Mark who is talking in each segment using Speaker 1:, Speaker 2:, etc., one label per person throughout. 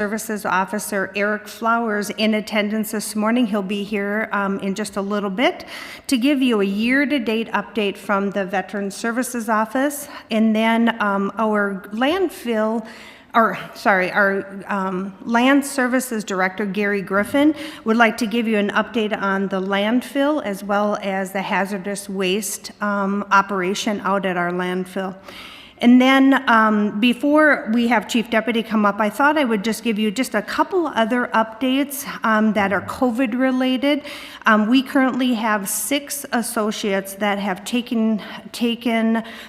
Speaker 1: Services Officer Eric Flowers in attendance this morning. He'll be here in just a little bit to give you a year-to-date update from the Veteran Services Office. And then our Land Services Director, Gary Griffin, would like to give you an update on the landfill as well as the hazardous waste operation out at our landfill. And then before we have Chief Deputy come up, I thought I would just give you just a couple other updates that are COVID related. We currently have 6 associates that have taken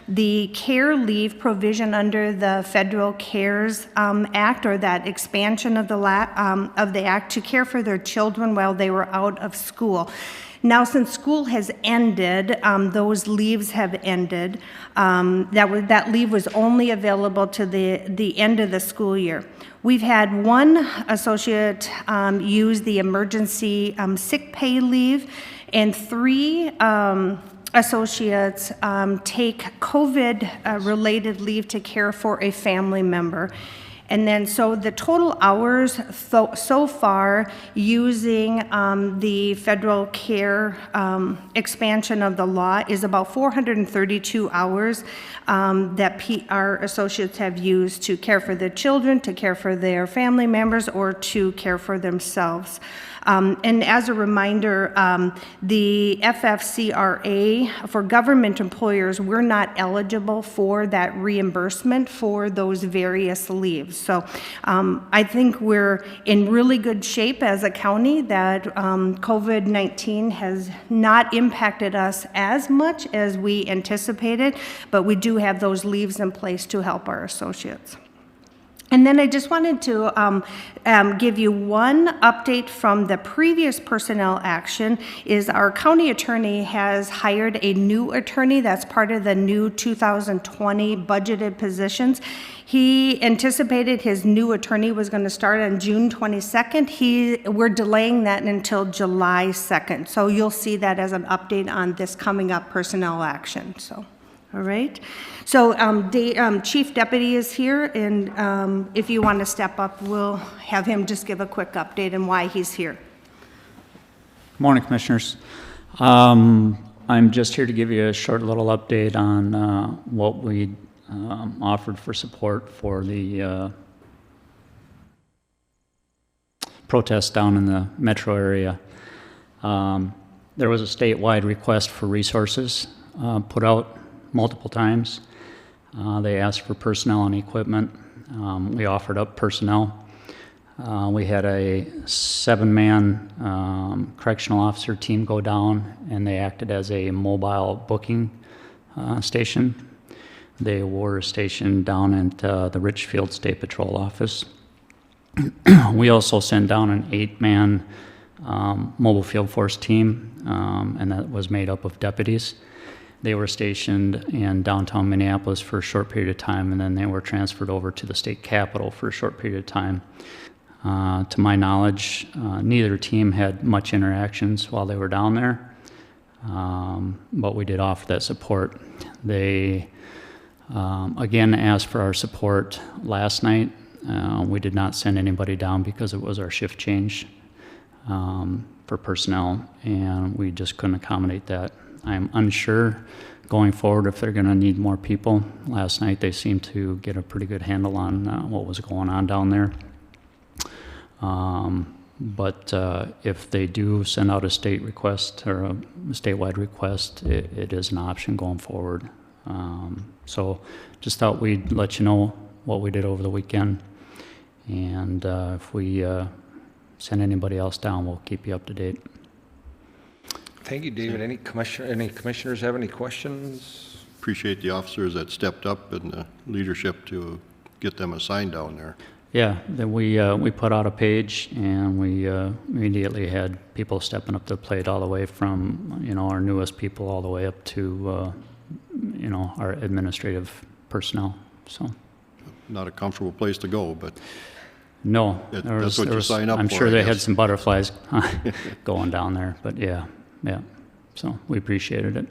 Speaker 1: the care leave provision under the Federal CARES Act, or that expansion of the act, to care for their children while they were out of school. Now, since school has ended, those leaves have ended. That leave was only available to the end of the school year. We've had one associate use the emergency sick pay leave, and 3 associates take COVID-related leave to care for a family member. And then, so the total hours so far using the federal care expansion of the law is about 432 hours that our associates have used to care for their children, to care for their family members, or to care for themselves. And as a reminder, the FFCRA, for government employers, we're not eligible for that reimbursement for those various leaves. So I think we're in really good shape as a county that COVID-19 has not impacted us as much as we anticipated, but we do have those leaves in place to help our associates. And then I just wanted to give you one update from the previous personnel action. Is our county attorney has hired a new attorney that's part of the new 2020 budgeted positions. He anticipated his new attorney was going to start on June 22nd. We're delaying that until July 2nd. So you'll see that as an update on this coming up personnel action. So. All right. So Chief Deputy is here, and if you want to step up, we'll have him just give a quick update on why he's here.
Speaker 2: Good morning, Commissioners. I'm just here to give you a short little update on what we offered for support for the protest down in the metro area. There was a statewide request for resources put out multiple times. They asked for personnel and equipment. We offered up personnel. We had a 7-man correctional officer team go down, and they acted as a mobile booking station. They were stationed down at the Richfield State Patrol office. We also sent down an 8-man mobile field force team, and that was made up of deputies. They were stationed in downtown Minneapolis for a short period of time, and then they were transferred over to the state capitol for a short period of time. To my knowledge, neither team had much interactions while they were down there, but we did offer that support. They again asked for our support last night. We did not send anybody down because it was our shift change for personnel, and we just couldn't accommodate that. I'm unsure going forward if they're going to need more people. Last night they seemed to get a pretty good handle on what was going on down there. But if they do send out a state request or a statewide request, it is an option going forward. So just thought we'd let you know what we did over the weekend. And if we send anybody else down, we'll keep you up to date.
Speaker 3: Thank you, David. Any commissioners have any questions?
Speaker 4: Appreciate the officers that stepped up and the leadership to get them assigned down there.
Speaker 2: Yeah, then we put out a page, and we immediately had people stepping up to the plate, all the way from our newest people all the way up to our administrative personnel. So
Speaker 4: not a comfortable place to go, but
Speaker 2: no,
Speaker 4: that's what you sign up for.
Speaker 2: I'm sure they had some butterflies going down there, but yeah. So we appreciated it.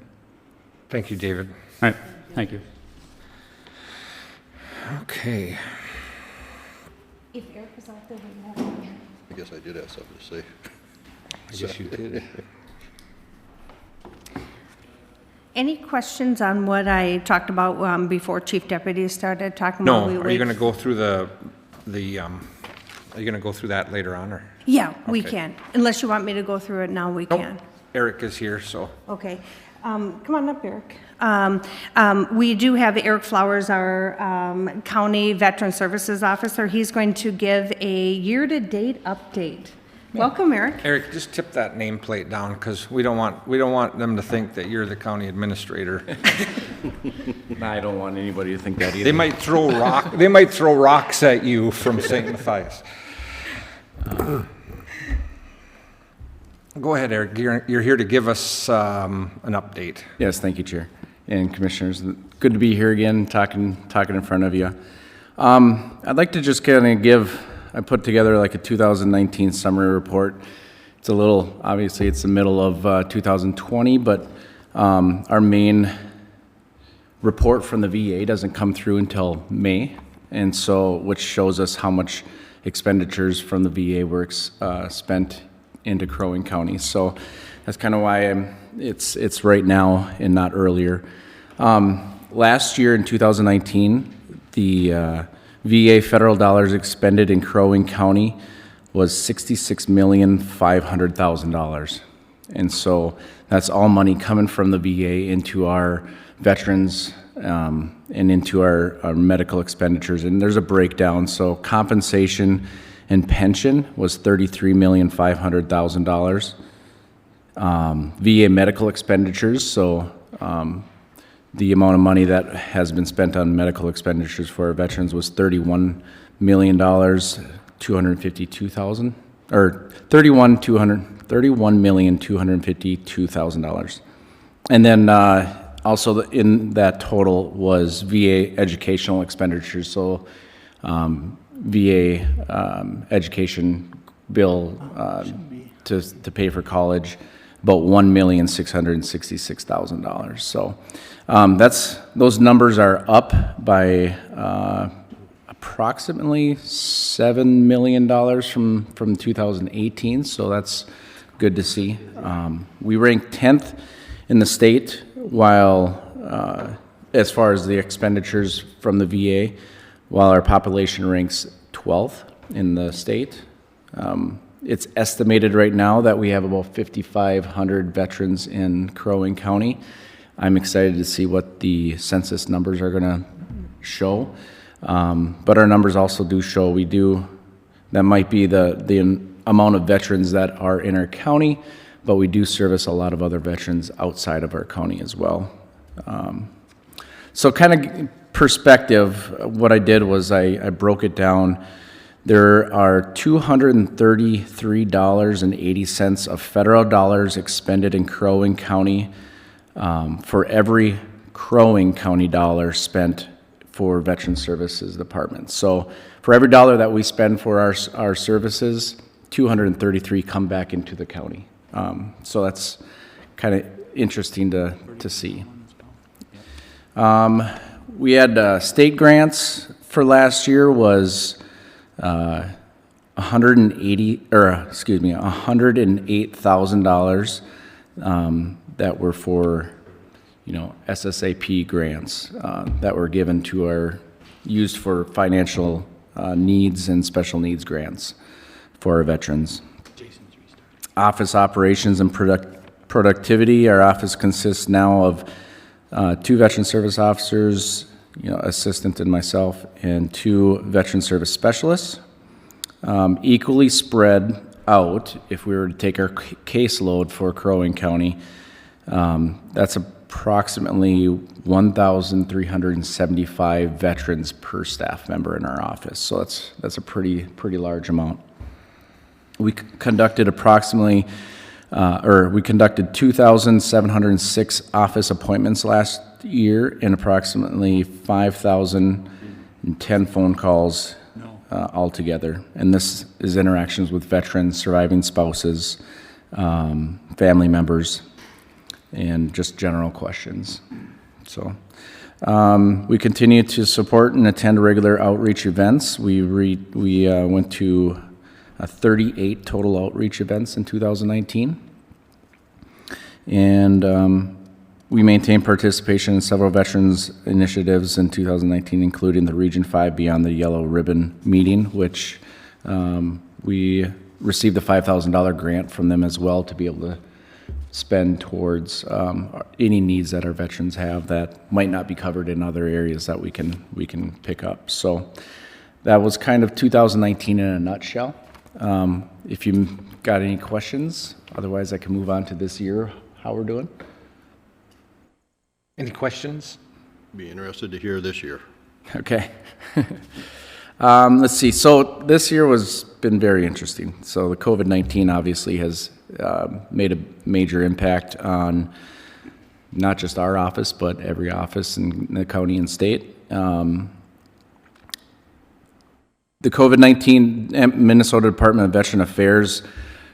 Speaker 3: Thank you, David.
Speaker 2: All right, thank you.
Speaker 3: Okay.
Speaker 1: If Eric
Speaker 4: I guess I did have something to say.
Speaker 3: I guess you did.
Speaker 1: Any questions on what I talked about before Chief Deputy started talking
Speaker 3: No,
Speaker 1: about? we
Speaker 3: are you
Speaker 1: wait-
Speaker 3: going to go through are you going to go through that later on, or?
Speaker 1: Yeah, we
Speaker 3: Okay.
Speaker 1: can. Unless you want me to go through it now, we
Speaker 3: Nope.
Speaker 1: can.
Speaker 3: Eric is here, so.
Speaker 1: Okay. Come on up, Eric. We do have Eric Flowers, our County Veteran Services Officer. He's going to give a year-to-date update. Welcome, Eric.
Speaker 3: Eric, just tip that nameplate down, because we don't want them to think that you're the county administrator.
Speaker 5: I don't want anybody to think that either.
Speaker 3: They might throw rocks at you from St. Matthias. Go ahead, Eric. You're here to give us an update.
Speaker 5: Yes, thank you, Chair and Commissioners. Good to be here again, talking in front of you. I'd like to just kind of I put together like a 2019 summary report. It's a little, obviously it's the middle of 2020, but our main report from the VA doesn't come through until May, and so, which shows us how much expenditures from the VA were spent into Crow Wing County. So that's kind of why it's right now and not earlier. Last year in 2019, the VA federal dollars expended in Crow Wing County was $66,500,000. And so that's all money coming from the VA into our veterans and into our medical expenditures. And there's a breakdown. So compensation and pension was $33,500,000. VA medical expenditures, so the amount of money that has been spent on medical expenditures for our veterans was $31,252,000, or $31,252,000. And then also in that total was VA educational expenditures, so VA education bill to pay for college, about $1,666,000. So those numbers are up by approximately $7 million from 2018. So that's good to see. We ranked 10th in the state, while as far as the expenditures from the VA, while our population ranks 12th in the state. It's estimated right now that we have about 5,500 veterans in Crow Wing County. I'm excited to see what the census numbers are going to show. But our numbers also do show that might be the amount of veterans that are in our county, but we do service a lot of other veterans outside of our county as well. So kind of perspective, what I did was I broke it down. There are $233.80 of federal dollars expended in Crow Wing County for every Crow Wing County dollar spent for Veteran Services Department. So for every dollar that we spend for our services, 233 come back into the county. So that's kind of interesting to see. We had state grants for last year was $108,000 that were for, SSAP grants that were given used for financial needs and special needs grants for our veterans. Office operations and productivity. Our office consists now of 2 veteran service officers, assistant and myself, and 2 veteran service specialists, equally spread out. If we were to take our caseload for Crow Wing County, that's approximately 1,375 veterans per staff member in our office. So that's a pretty large amount. We conducted 2,706 office appointments last year and approximately 5,010 phone calls altogether. And this is interactions with veterans, surviving spouses, family members, and just general questions. So We continue to support and attend regular outreach events. We went to 38 total outreach events in 2019. And we maintain participation in several veterans initiatives in 2019, including the Region 5 Beyond the Yellow Ribbon meeting, which we received a $5,000 grant from them as well to be able to spend towards any needs that our veterans have that might not be covered in other areas that we can pick up. So that was kind of 2019 in a nutshell. If you got any questions, otherwise I can move on to this year, how we're doing.
Speaker 3: Any questions?
Speaker 4: Be interested to hear this year.
Speaker 5: Okay. Let's see. So this year has been very interesting. So the COVID-19 obviously has made a major impact on not just our office, but every office in the county and state. The COVID-19 Minnesota Department of Veteran Affairs,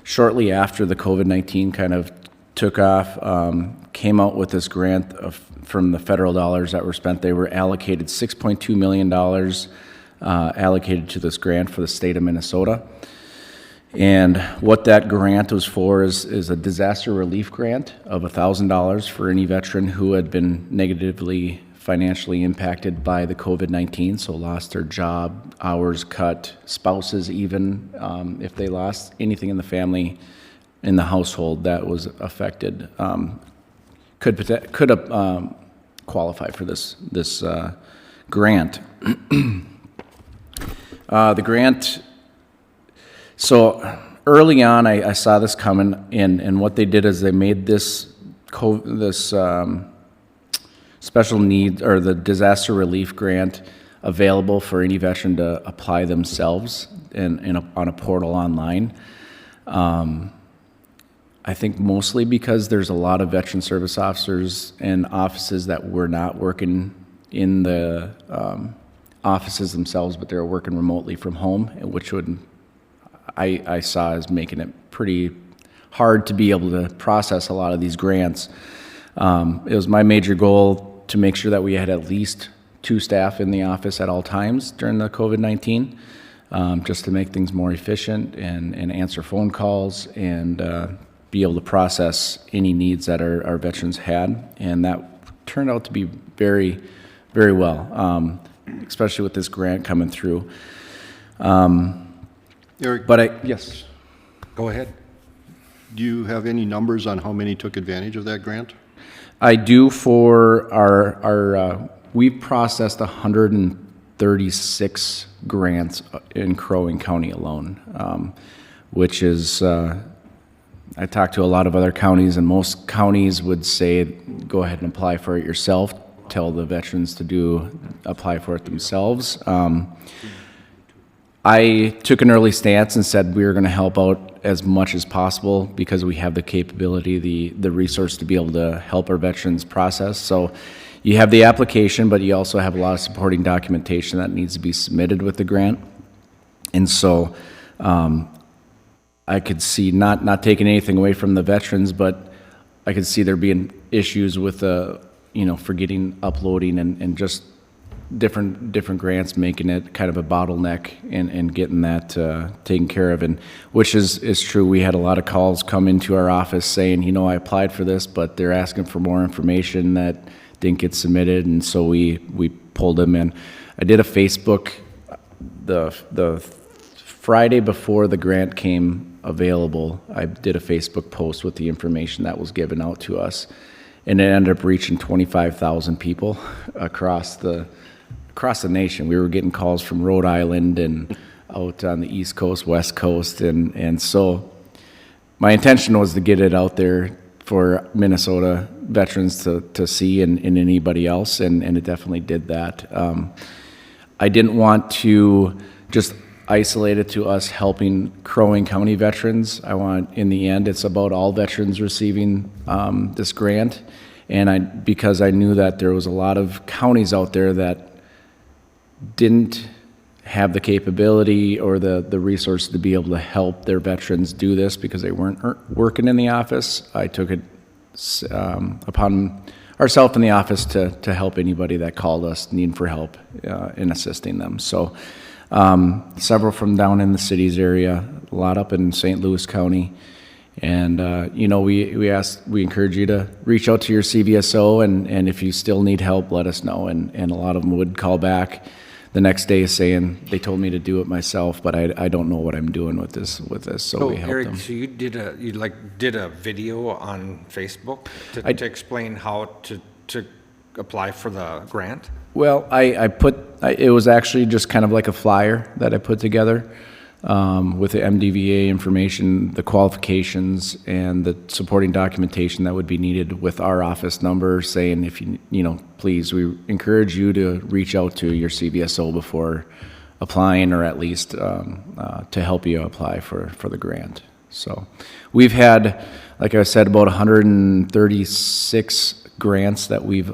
Speaker 5: shortly after the COVID-19 kind of took off, came out with this grant from the federal dollars that were spent. They were allocated $6.2 million allocated to this grant for the state of Minnesota. And what that grant was for is a disaster relief grant of $1,000 for any veteran who had been negatively financially impacted by the COVID-19, so lost their job, hours cut, spouses even, if they lost anything in the family, in the household that was affected, could qualify for this grant. The grant. So early on, I saw this coming, and what they did is they made this special need or the disaster relief grant available for any veteran to apply themselves on a portal online. I think mostly because there's a lot of veteran service officers and offices that were not working in the offices themselves, but they were working remotely from home, which I saw as making it pretty hard to be able to process a lot of these grants. It was my major goal to make sure that we had at least 2 staff in the office at all times during the COVID-19, just to make things more efficient and answer phone calls and be able to process any needs that our veterans had. And that turned out to be very, very well, especially with this grant coming through.
Speaker 4: Eric,
Speaker 5: Yes.
Speaker 3: Go ahead.
Speaker 4: do you have any numbers on how many took advantage of that grant?
Speaker 5: I do for our we've processed 136 grants in Crow Wing County alone, which is, I talked to a lot of other counties, and most counties would say, go ahead and apply for it yourself, tell the veterans to apply for it themselves. I took an early stance and said we were going to help out as much as possible because we have the capability, the resource to be able to help our veterans process. So you have the application, but you also have a lot of supporting documentation that needs to be submitted with the grant. And so I could see, not taking anything away from the veterans, but I could see there being issues with forgetting uploading and just different grants, making it kind of a bottleneck and getting that taken care of, and which is true. We had a lot of calls come into our office saying, I applied for this, but they're asking for more information that didn't get submitted, and so we pulled them in. I did a Facebook the Friday before the grant came available. I did a Facebook post with the information that was given out to us, and it ended up reaching 25,000 people across the nation. We were getting calls from Rhode Island and out on the East Coast, West Coast, and so my intention was to get it out there for Minnesota veterans to see and anybody else, and it definitely did that. I didn't want to just isolate it to us helping Crow Wing County veterans. I want, in the end, it's about all veterans receiving this grant, and because I knew that there was a lot of counties out there that didn't have the capability or the resource to be able to help their veterans do this because they weren't working in the office. I took it upon ourselves in the office to help anybody that called us needing for help in assisting them. So several from down in the cities area, a lot up in St. Louis County. And, we encourage you to reach out to your CVSO, and if you still need help, let us know. And a lot of them would call back the next day saying, they told me to do it myself, but I don't know what I'm doing with this. So we help
Speaker 3: Eric,
Speaker 5: them.
Speaker 3: so you did a video on Facebook to explain how to apply for the grant?
Speaker 5: Well, it was actually just kind of like a flyer that I put together with the MDVA information, the qualifications, and the supporting documentation that would be needed with our office number, saying if please, we encourage you to reach out to your CVSO before applying, or at least to help you apply for the grant. So we've had, like I said, about 136 grants that we've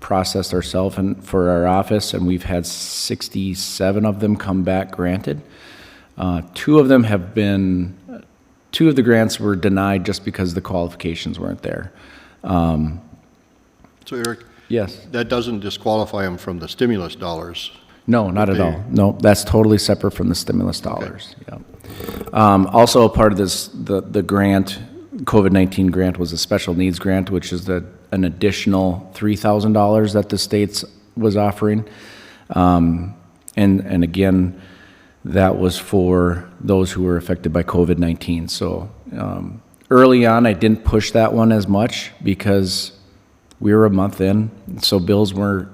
Speaker 5: processed ourselves for our office, and we've had 67 of them come back granted. Two of the grants were denied just because the qualifications weren't there.
Speaker 4: So Eric,
Speaker 5: Yes.
Speaker 4: that doesn't disqualify them from the stimulus dollars.
Speaker 5: No, not at all. No, that's totally separate from the stimulus dollars. Yeah. Also, a part of this, the grant, COVID-19 grant, was a special needs grant, which is an additional $3,000 that the states was offering. And again, that was for those who were affected by COVID-19. So early on, I didn't push that one as much because we were a month in. So bills were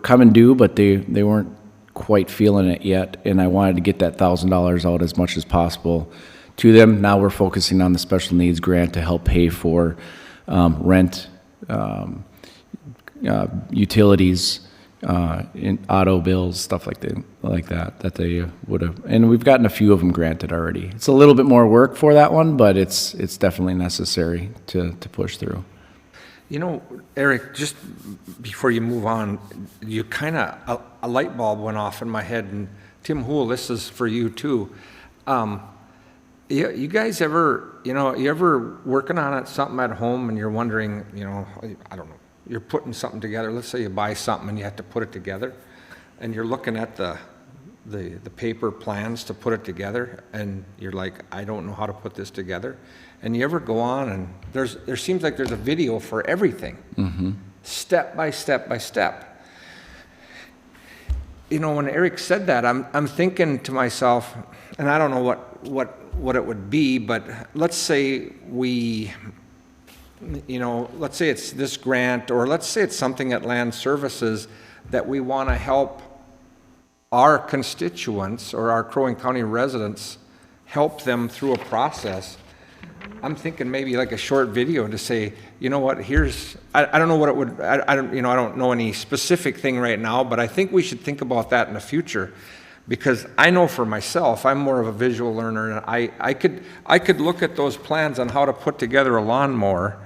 Speaker 5: coming due, but they weren't quite feeling it yet. And I wanted to get that $1,000 out as much as possible to them. Now we're focusing on the special needs grant to help pay for rent, utilities, in auto bills, stuff like that they would have. And we've gotten a few of them granted already. It's a little bit more work for that one, but it's definitely necessary to push through.
Speaker 3: Eric, just before you move on, you a light bulb went off in my head, and Tim Hool, this is for you too. You guys ever, you ever working on something at home and you're wondering, I don't know, you're putting something together. Let's say you buy something and you have to put it together, and you're looking at the paper plans to put it together, and you're like, I don't know how to put this together. And you ever go on and there seems like there's a video for everything, step by step by step. When Eric said that, I'm thinking to myself, and I don't know what it would be, but let's say let's say it's this grant, or let's say it's something at Land Services that we want to help our constituents or our Crow Wing County residents, help them through a process. I'm thinking maybe like a short video to say, here's, I don't know what it would, I don't know any specific thing right now, but I think we should think about that in the future. Because I know for myself, I'm more of a visual learner, and I could look at those plans on how to put together a lawnmower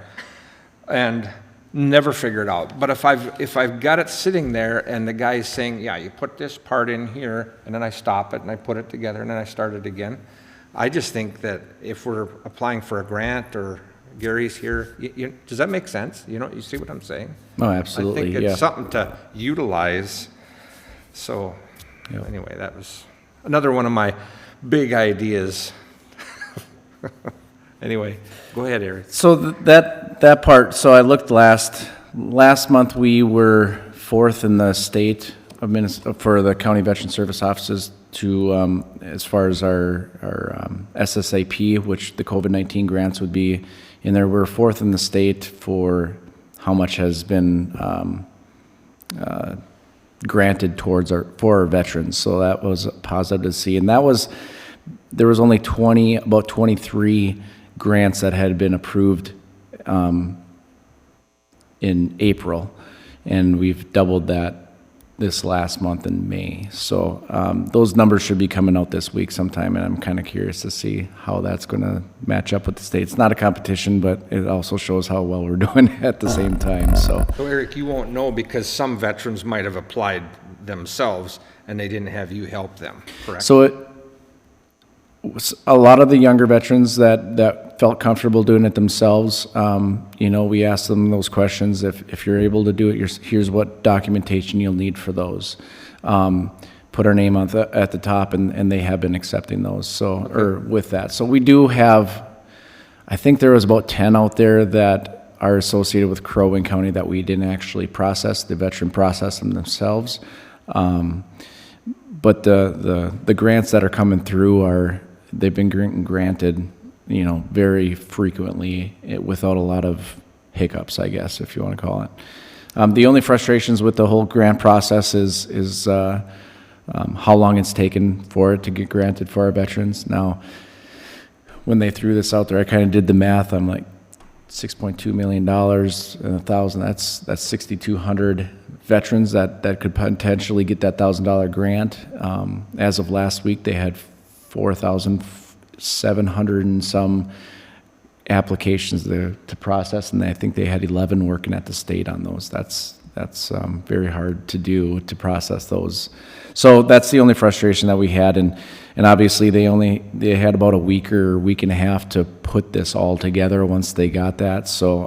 Speaker 3: and never figure it out. But if I've got it sitting there and the guy's saying, yeah, you put this part in here, and then I stop it and I put it together and then I start it again. I just think that if we're applying for a grant, or Gary's here, does that make sense? You see what I'm saying?
Speaker 5: Oh, absolutely.
Speaker 3: I think it's something to utilize. So anyway, that was another one of my big ideas. Anyway, go ahead, Eric.
Speaker 5: So that part. So I looked last month. We were 4th in the state of Minnesota for the County Veteran Service Offices to as far as our SSAP, which the COVID-19 grants would be in there. We're 4th in the state for how much has been granted for our veterans. So that was positive to see. And there was only about 23 grants that had been approved in April, and we've doubled that this last month in May. So those numbers should be coming out this week sometime, and I'm kind of curious to see how that's going to match up with the state. It's not a competition, but it also shows how well we're doing at the same time. So
Speaker 3: Eric, you won't know because some veterans might have applied themselves and they didn't have you help them, correct?
Speaker 5: So a lot of the younger veterans that felt comfortable doing it themselves, we ask them those questions. If you're able to do it, here's what documentation you'll need for those. Put our name at the top, and they have been accepting those. Or with that. So we do have, I think there was about 10 out there that are associated with Crow Wing County that we didn't actually process. The veteran processed them themselves. But the grants that are coming through they've been granted, very frequently without a lot of hiccups, I guess, if you want to call it. The only frustrations with the whole grant process is how long it's taken for it to get granted for our veterans. Now, when they threw this out there, I kind of did the math. I'm like, $6.2 million and 1,000, that's 6,200 veterans that could potentially get that $1,000 grant. As of last week, they had 4,700 and some applications to process, and I think they had 11 working at the state on those. That's very hard to do, to process those. So that's the only frustration that we had, and obviously they had about a week or week and a half to put this all together once they got that. So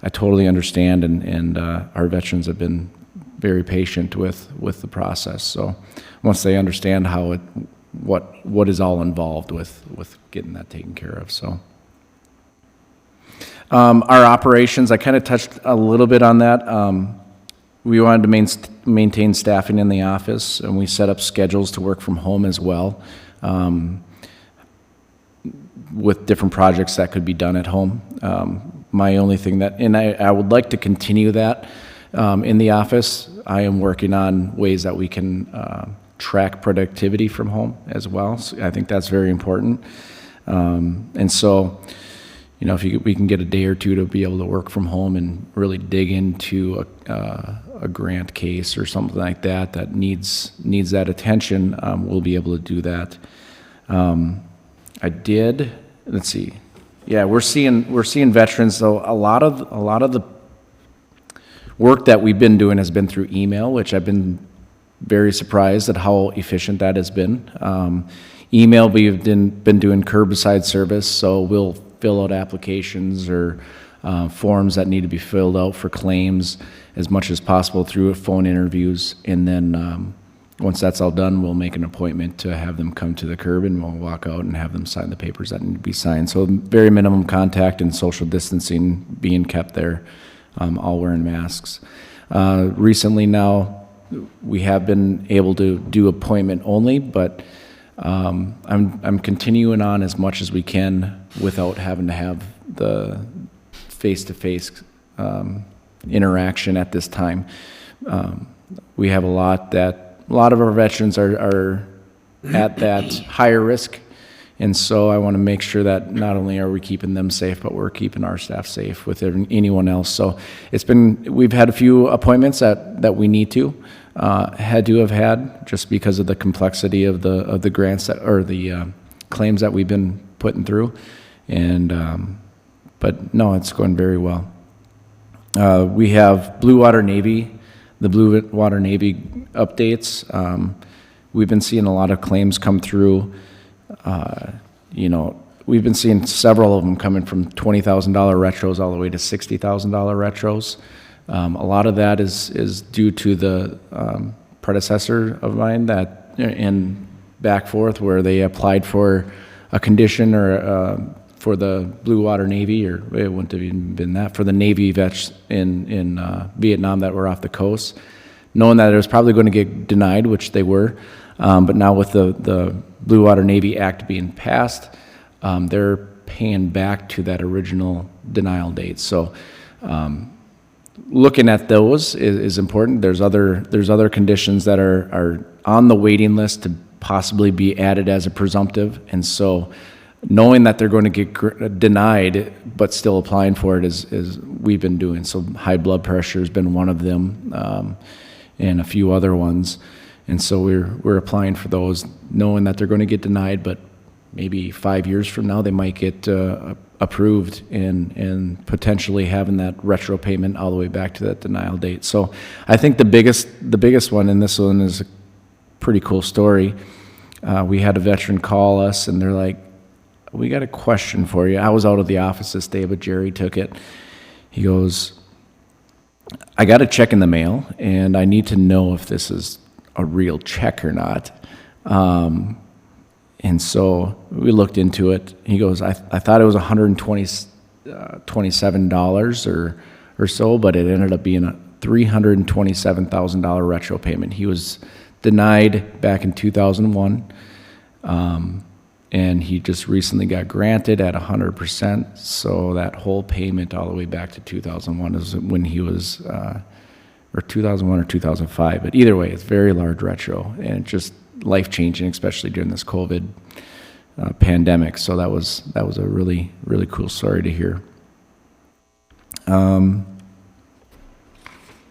Speaker 5: I totally understand, and our veterans have been very patient with the process. So once they understand what is all involved with getting that taken care of. So our operations, I kind of touched a little bit on that. We wanted to maintain staffing in the office, and we set up schedules to work from home as well, with different projects that could be done at home. My only thing and I would like to continue that in the office. I am working on ways that we can track productivity from home as well. So I think that's very important. And so, if we can get a day or two to be able to work from home and really dig into a grant case or something like that needs that attention, we'll be able to do that. Let's see. Yeah, we're seeing veterans, though. A lot of the work that we've been doing has been through email, which I've been very surprised at how efficient that has been. Email, we've been doing curbside service, so we'll fill out applications or forms that need to be filled out for claims as much as possible through phone interviews. And then once that's all done, we'll make an appointment to have them come to the curb, and we'll walk out and have them sign the papers that need to be signed. So very minimum contact and social distancing being kept there, all wearing masks. Recently now, we have been able to do appointment only, but I'm continuing on as much as we can without having to have the face-to-face interaction at this time. We have a lot of our veterans are at that higher risk, and so I want to make sure that not only are we keeping them safe, but we're keeping our staff safe with anyone else. So we've had a few appointments that we need to have had just because of the complexity of the grants or the claims that we've been putting through, and but no, it's going very well. We have Blue Water Navy, the Blue Water Navy updates. We've been seeing a lot of claims come through. We've been seeing several of them coming from $20,000 retros all the way to $60,000 retros. A lot of that is due to the predecessor of mine that in back forth where they applied for a condition or for the Blue Water Navy, or it wouldn't have even been that, for the Navy vets in Vietnam that were off the coast, knowing that it was probably going to get denied, which they were. But now with the Blue Water Navy Act being passed, they're paying back to that original denial date. So looking at those is important. There's other conditions that are on the waiting list to possibly be added as a presumptive, and so knowing that they're going to get denied but still applying for it is we've been doing. So high blood pressure has been one of them, and a few other ones, and so we're applying for those, knowing that they're going to get denied, but maybe 5 years from now they might get approved and potentially having that retro payment all the way back to that denial date. So I think the biggest one, and this one is a pretty cool story. We had a veteran call us, and they're like, we got a question for you. I was out of the office this day, but Jerry took it. He goes, I got a check in the mail, and I need to know if this is a real check or not. And so we looked into it. He goes, I thought it was $127 or so, but it ended up being a $327,000 retro payment. He was denied back in 2001, and he just recently got granted at 100%. So that whole payment all the way back to 2001 is when he was, or 2001 or 2005. But either way, it's very large retro, and it's just life-changing, especially during this COVID pandemic. So that was a really, really cool story to hear. Let's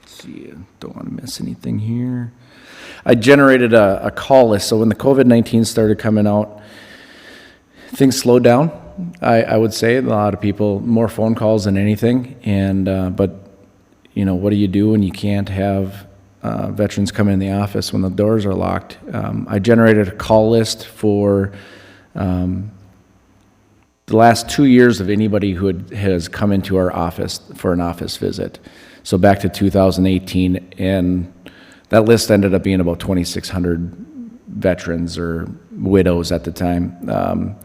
Speaker 5: see, don't want to miss anything here. I generated a call list. So when the COVID-19 started coming out, things slowed down. I would say a lot of people, more phone calls than anything. And but you know, what do you do when you can't have veterans come in the office when the doors are locked? I generated a call list for the last 2 years of anybody who has come into our office for an office visit. So back to 2018, and that list ended up being about 2,600 veterans or widows at the time,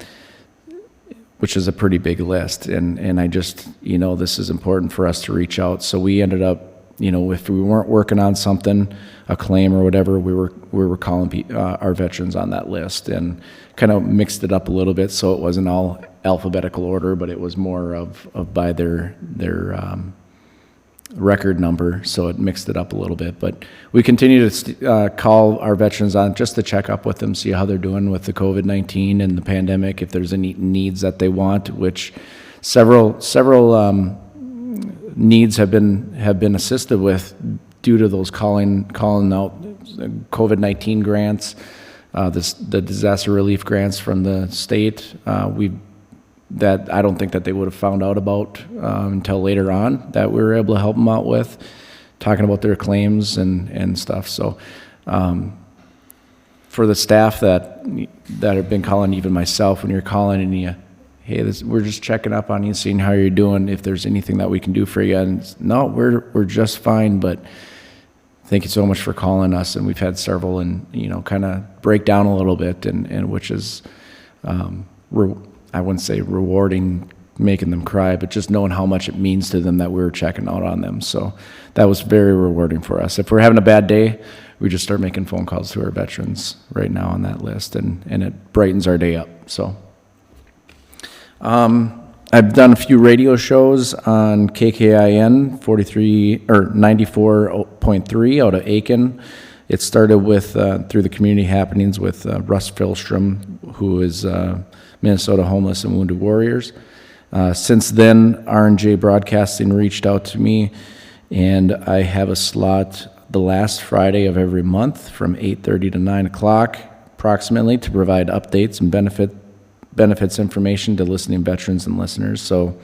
Speaker 5: which is a pretty big list. And I just, you know, this is important for us to reach out. So we ended up, you know, if we weren't working on something, a claim or whatever, we were calling our veterans on that list, and kind of mixed it up a little bit so it wasn't all alphabetical order, but it was more of by their record number, so it mixed it up a little bit. But we continue to call our veterans on just to check up with them, see how they're doing with the COVID-19 and the pandemic, if there's any needs that they want, which several needs have been assisted with due to those calling out COVID-19 grants, the disaster relief grants from the state. That I don't think that they would have found out about until later on, that we were able to help them out with, talking about their claims and stuff. So for the staff that have been calling, even myself, when you're calling and hey, we're just checking up on you, seeing how you're doing, if there's anything that we can do for you. And no, we're just fine, but thank you so much for calling us. And we've had several, and you know, kind of break down a little bit, and which is I wouldn't say rewarding, making them cry, but just knowing how much it means to them that we were checking out on them. So that was very rewarding for us. If we're having a bad day, we just start making phone calls to our veterans right now on that list, and it brightens our day up. So I've done a few radio shows on KKIN 43 or 94.3 out of Aiken. It started with through the community happenings with Russ Filstrom, who is Minnesota Homeless and Wounded Warriors. Since then, R&J Broadcasting reached out to me, and I have a slot the last Friday of every month from 8:30 to 9 o'clock approximately to provide updates and benefits information to listening veterans and listeners. So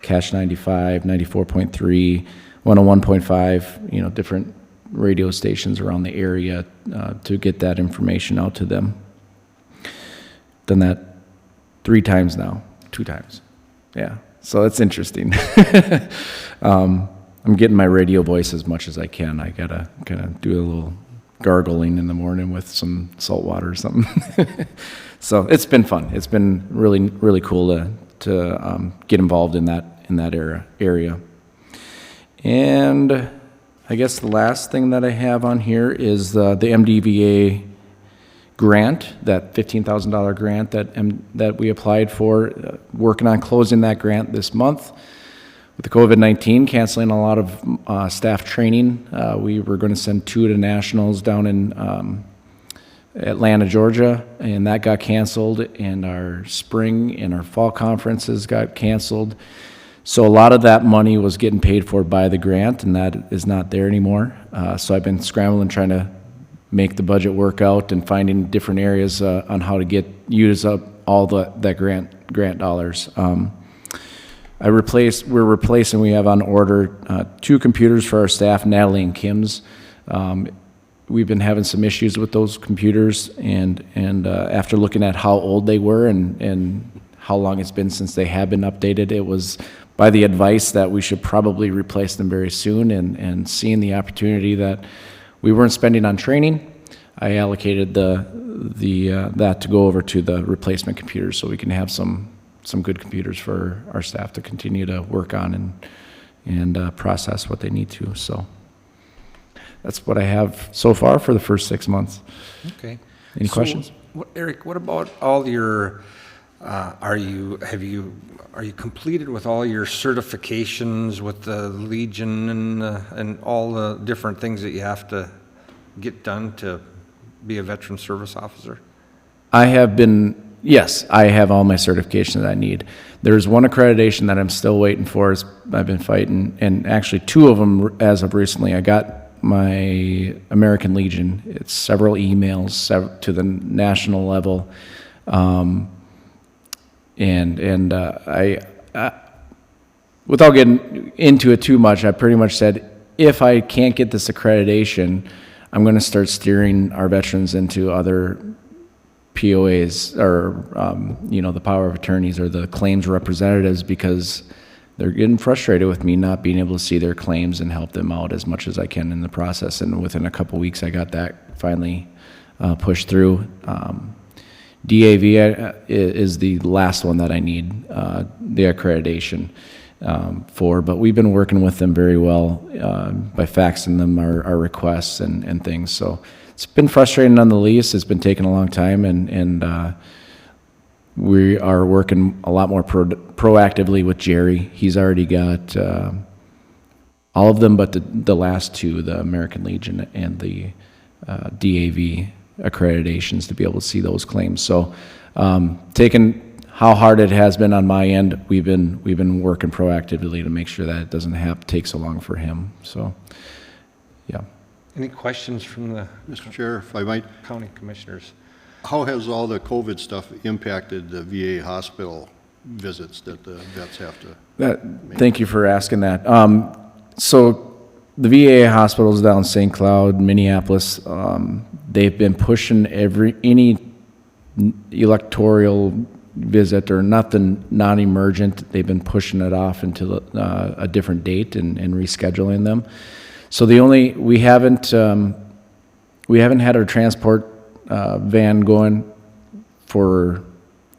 Speaker 5: Cash 95, 94.3, 101.5, you know, different radio stations around the area to get that information out to them. Done that 3 times now, 2 times. Yeah, so that's interesting. I'm getting my radio voice as much as I can. I gotta kind of do a little gargling in the morning with some salt water or something. So it's been fun. It's been really, really cool to get involved in that area. And I guess the last thing that I have on here is the MDVA grant, that $15,000 grant that we applied for. Working on closing that grant this month. With the COVID-19 canceling a lot of staff training, we were going to send 2 to nationals down in Atlanta, Georgia, and that got canceled, and our spring and our fall conferences got canceled. So a lot of that money was getting paid for by the grant, and that is not there anymore. So I've been scrambling, trying to make the budget work out and finding different areas on how to use up all that grant dollars. We're replacing, we have on order 2 computers for our staff, Natalie and Kim's. We've been having some issues with those computers, and after looking at how old they were and how long it's been since they have been updated. It was by the advice that we should probably replace them very soon, and seeing the opportunity that we weren't spending on training, I allocated that to go over to the replacement computers so we can have some good computers for our staff to continue to work on and process what they need to. So that's what I have so far for the first 6 months.
Speaker 3: Okay.
Speaker 5: Any questions?
Speaker 3: Eric, what about all your, are you completed with all your certifications with the Legion and all the different things that you have to get done to be a veteran service officer?
Speaker 5: Yes, I have all my certifications that I need. There's one accreditation that I'm still waiting for. I've been fighting, and actually 2 of them as of recently. I got my American Legion. It's several emails to the national level. Without getting into it too much, I pretty much said, if I can't get this accreditation, I'm going to start steering our veterans into other POAs or, the power of attorneys or the claims representatives, because they're getting frustrated with me not being able to see their claims and help them out as much as I can in the process. And within a couple weeks, I got that finally pushed through. DAV is the last one that I need the accreditation for, but we've been working with them very well by faxing them our requests and things. So it's been frustrating on the lease. It's been taking a long time, and we are working a lot more proactively with Jerry. He's already got all of them but the last 2, the American Legion and the DAV accreditations, to be able to see those claims. So taking how hard it has been on my end, we've been working proactively to make sure that it doesn't take so long for him. So, yeah.
Speaker 3: Any questions from the
Speaker 4: Mr. Chair, if I might,
Speaker 3: county commissioners?
Speaker 4: how has all the COVID stuff impacted the VA hospital visits that the vets have to?
Speaker 5: Thank you for asking that. So the VA hospitals down St. Cloud, Minneapolis, they've been pushing any electoral visit or nothing non-emergent. They've been pushing it off until a different date and rescheduling them. So we haven't had our transport van going for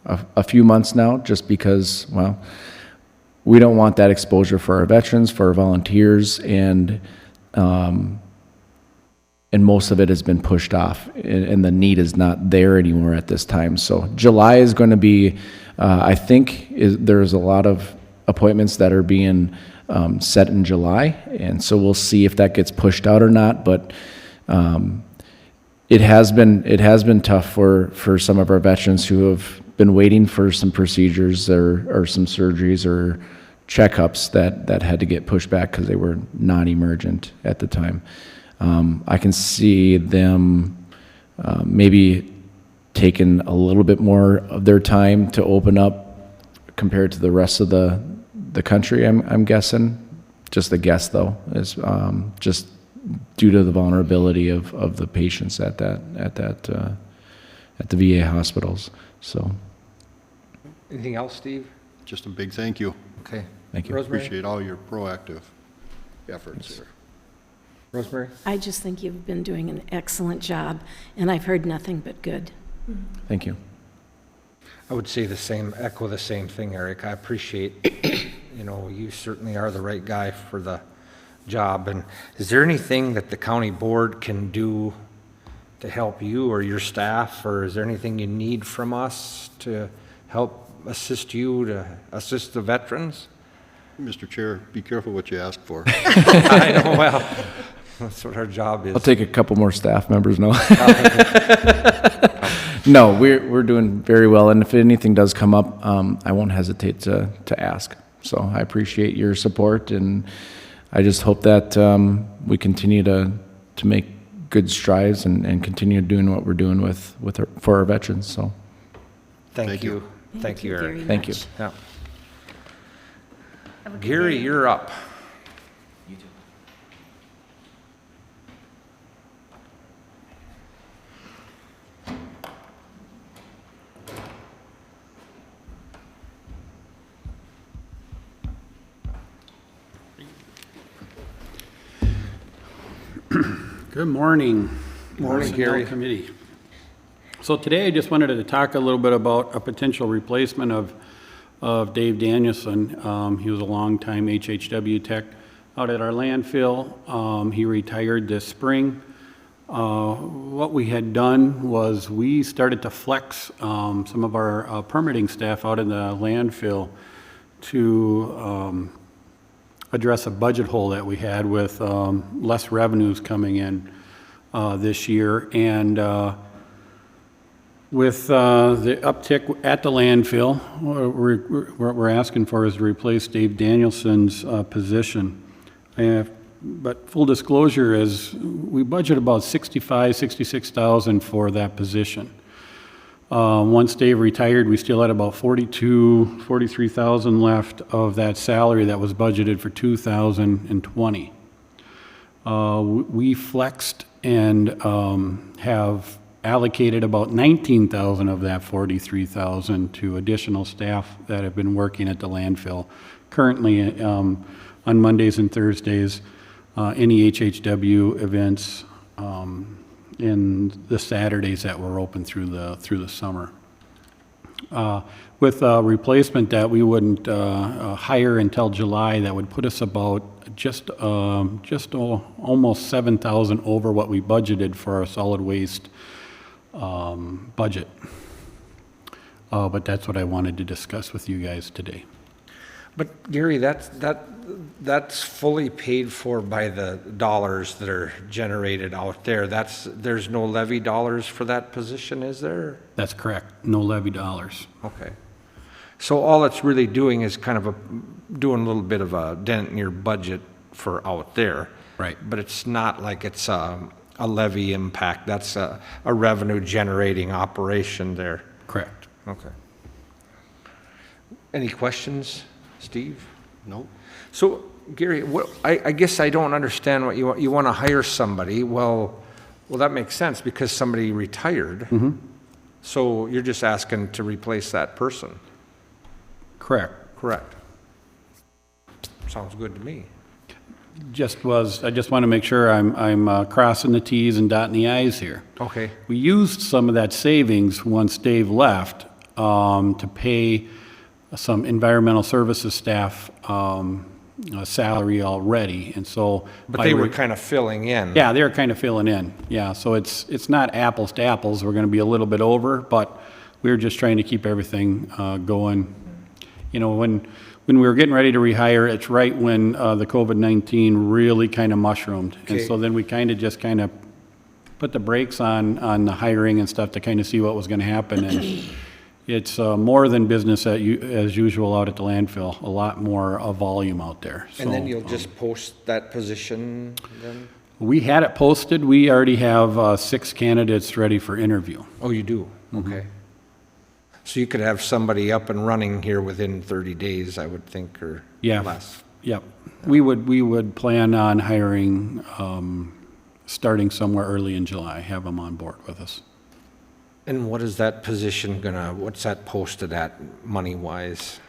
Speaker 5: a few months now, just because, well, we don't want that exposure for our veterans, for our volunteers, and most of it has been pushed off, and the need is not there anymore at this time. So July is going to be, I think, there's a lot of appointments that are being set in July, and so we'll see if that gets pushed out or not. But it has been tough for some of our veterans who have been waiting for some procedures or some surgeries or checkups that had to get pushed back because they were non-emergent at the time. I can see them maybe taking a little bit more of their time to open up compared to the rest of the country, I'm guessing. Just a guess, though, is just due to the vulnerability of the patients at the VA hospitals. So,
Speaker 3: Anything else, Steve?
Speaker 4: Just a big thank you.
Speaker 3: Okay.
Speaker 5: thank you.
Speaker 3: Rosemary?
Speaker 4: Appreciate all your proactive efforts here.
Speaker 3: Rosemary?
Speaker 6: I just think you've been doing an excellent job, and I've heard nothing but good.
Speaker 5: Thank you.
Speaker 3: I would say echo the same thing, Eric. I appreciate, you certainly are the right guy for the job. And is there anything that the county board can do to help you or your staff, or is there anything you need from us to help assist you, to assist the veterans?
Speaker 4: Mr. Chair, be careful what you ask for.
Speaker 3: I know, well, that's what our job is.
Speaker 5: I'll take a couple more staff members now. No, we're doing very well, and if anything does come up, I won't hesitate to ask. So I appreciate your support, and I just hope that we continue to make good strides and continue doing what we're doing for our veterans. So
Speaker 3: Thank you. Thank you, Eric.
Speaker 6: very
Speaker 5: Thank you.
Speaker 6: much.
Speaker 3: Yeah. Gary, you're up.
Speaker 7: Good morning.
Speaker 3: Morning,
Speaker 7: Personnel
Speaker 3: Gary.
Speaker 7: Committee. So today I just wanted to talk a little bit about a potential replacement of Dave Danielson. He was a longtime HHW tech out at our landfill. He retired this spring. What we had done was we started to flex some of our permitting staff out in the landfill to address a budget hole that we had with less revenues coming in this year. And with the uptick at the landfill, what we're asking for is to replace Dave Danielson's position. But full disclosure is we budget about $66,000 for that position. Once Dave retired, we still had about $43,000 left of that salary that was budgeted for 2020. We flexed and have allocated about $19,000 of that $43,000 to additional staff that have been working at the landfill. Currently, on Mondays and Thursdays, any HHW events, and the Saturdays that were open through the summer. With a replacement that we wouldn't hire until July, that would put us about just almost $7,000 over what we budgeted for our solid waste budget. But that's what I wanted to discuss with you guys today.
Speaker 3: But Gary, that's fully paid for by the dollars that are generated out there. There's no levy dollars for that position, is there?
Speaker 7: That's correct. No levy dollars.
Speaker 3: Okay. So all it's really doing is kind of doing a little bit of a dent in your budget for out there.
Speaker 7: Right.
Speaker 3: But it's not like it's a levy impact. That's a revenue generating operation there.
Speaker 7: Correct.
Speaker 3: Okay. Any questions, Steve?
Speaker 4: No?
Speaker 3: So, Gary, I guess I don't understand what you want. You want to hire somebody. Well, that makes sense because somebody retired.
Speaker 7: Mm-hmm.
Speaker 3: So you're just asking to replace that person.
Speaker 7: Correct.
Speaker 3: Correct. Sounds good to me.
Speaker 7: I just want to make sure I'm crossing the T's and dotting the I's here.
Speaker 3: Okay.
Speaker 7: We used some of that savings once Dave left to pay some environmental services staff salary already, and so.
Speaker 3: But they were kind of filling in.
Speaker 7: Yeah, they were kind of filling in. Yeah, so it's not apples to apples. We're going to be a little bit over, but we were just trying to keep everything going. You know, when we were getting ready to rehire, it's right when the COVID-19 really kind of mushroomed, and
Speaker 3: Okay.
Speaker 7: so then we kind of put the brakes on the hiring and stuff to kind of see what was going to happen, and it's more than business as usual out at the landfill. A lot more volume out there.
Speaker 3: And then
Speaker 7: So,
Speaker 3: you'll just post that position then?
Speaker 7: we had it posted. We already have 6 candidates ready for interview.
Speaker 3: Oh, you do? Okay. So you could have somebody up and running here within 30 days, I would think, or
Speaker 7: Yeah.
Speaker 3: less.
Speaker 7: Yep. We would plan on hiring, starting somewhere early in July, have them on board with us.
Speaker 3: And what is that position what's that posted at money-wise,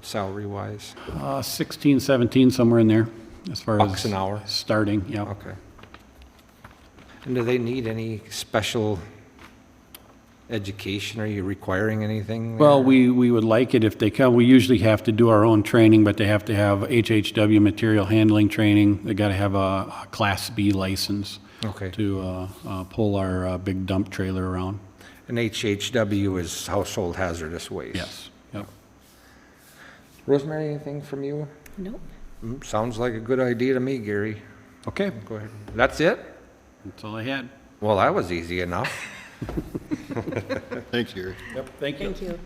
Speaker 3: salary-wise?
Speaker 7: 16, 17, somewhere in there, as far as.
Speaker 3: Bucks an hour?
Speaker 7: Starting, yep.
Speaker 3: Okay. And do they need any special education? Are you requiring anything?
Speaker 7: Well,
Speaker 3: there?
Speaker 7: we would like it if they come. We usually have to do our own training, but they have to have HHW material handling training. They got to have a Class B license
Speaker 3: Okay.
Speaker 7: to pull our big dump trailer around.
Speaker 3: And HHW is household hazardous waste?
Speaker 7: Yes, yep.
Speaker 3: Rosemary, anything from you?
Speaker 6: Nope.
Speaker 3: Sounds like a good idea to me, Gary.
Speaker 7: Okay,
Speaker 3: Go ahead. That's it?
Speaker 7: that's all I had.
Speaker 3: Well, that was easy enough.
Speaker 4: Thanks, Gary.
Speaker 7: Yep, thank you.
Speaker 6: Thank you.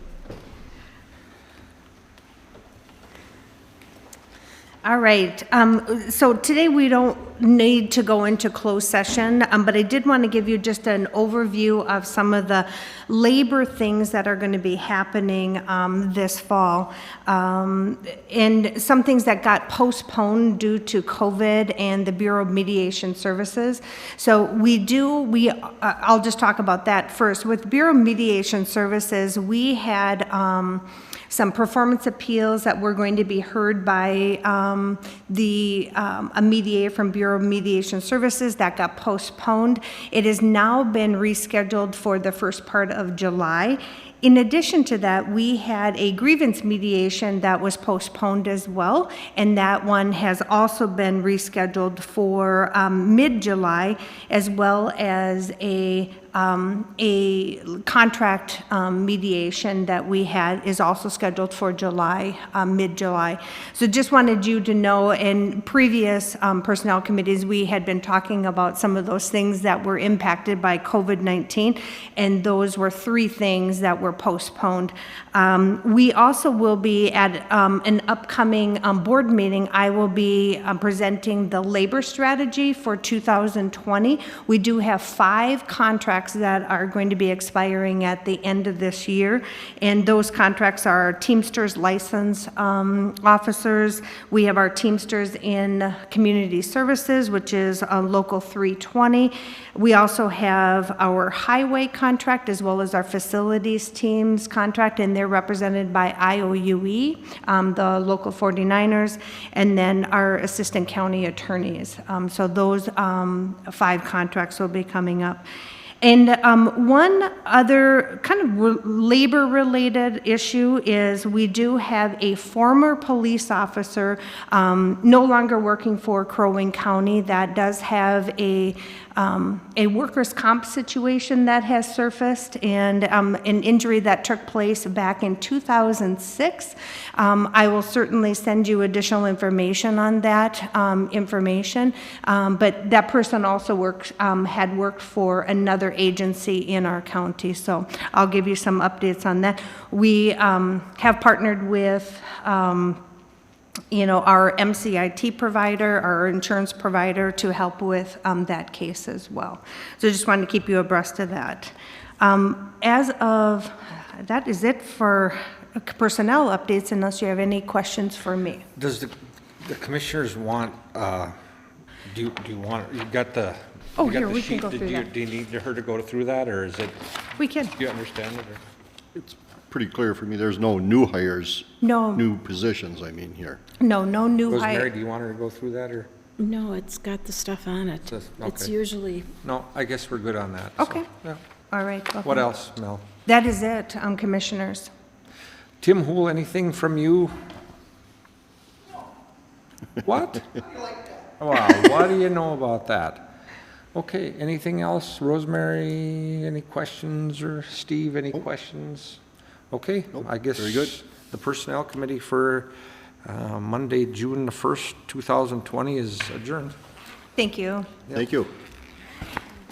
Speaker 1: All right, so today we don't need to go into closed session, but I did want to give you just an overview of some of the labor things that are going to be happening this fall. And some things that got postponed due to COVID and the Bureau of Mediation Services. So I'll just talk about that first. With Bureau of Mediation Services, we had some performance appeals that were going to be heard by a mediator from Bureau of Mediation Services that got postponed. It has now been rescheduled for the first part of July. In addition to that, we had a grievance mediation that was postponed as well, and that one has also been rescheduled for mid-July, as well as a contract mediation that we had is also scheduled for July, mid-July. So just wanted you to know, in previous personnel committees, we had been talking about some of those things that were impacted by COVID-19, and those were 3 things that were postponed. We also will be at an upcoming board meeting. I will be presenting the labor strategy for 2020. We do have 5 contracts that are going to be expiring at the end of this year, and those contracts are Teamsters license officers. We have our Teamsters in Community Services, which is Local 320. We also have our highway contract as well as our facilities teams contract, and they're represented by IOUE, the Local 49ers, and then our assistant county attorneys. So those 5 contracts will be coming up. And one other kind of labor-related issue is we do have a former police officer no longer working for Crow Wing County that does have a workers' comp situation that has surfaced, and an injury that took place back in 2006. I will certainly send you additional information on that information, but that person also had worked for another agency in our county, so I'll give you some updates on that. We have partnered with our MCIT provider, our insurance provider, to help with that case as well. So just wanted to keep you abreast of that. That is it for personnel updates, unless you have any questions for me.
Speaker 3: Does the commissioners want, do you want, you got the,
Speaker 1: Oh,
Speaker 3: you got
Speaker 1: here,
Speaker 3: the
Speaker 1: we can
Speaker 3: sheet?
Speaker 1: go through that.
Speaker 3: Do you need her to go through that, or is it,
Speaker 1: We can.
Speaker 3: do you understand it? Or?
Speaker 4: It's pretty clear for me, there's no new hires.
Speaker 1: No.
Speaker 4: New positions, I mean, here.
Speaker 1: No new
Speaker 3: Rosemary,
Speaker 1: hire.
Speaker 3: do you want her to go through that, or?
Speaker 6: No, it's got the stuff on it. It's
Speaker 3: Okay.
Speaker 6: usually,
Speaker 3: No, I guess we're good on that. so,
Speaker 1: Okay.
Speaker 3: yeah.
Speaker 1: All right.
Speaker 3: What else, Mel?
Speaker 1: That is it, commissioners.
Speaker 3: Tim Hool, anything from you? What? Wow, what do you know about that? Okay, anything else? Rosemary, any questions, or Steve, any questions? Okay, I guess.
Speaker 4: very good.
Speaker 3: The Personnel Committee for Monday, June the 1st, 2020 is adjourned.
Speaker 1: Thank you.
Speaker 4: Thank you.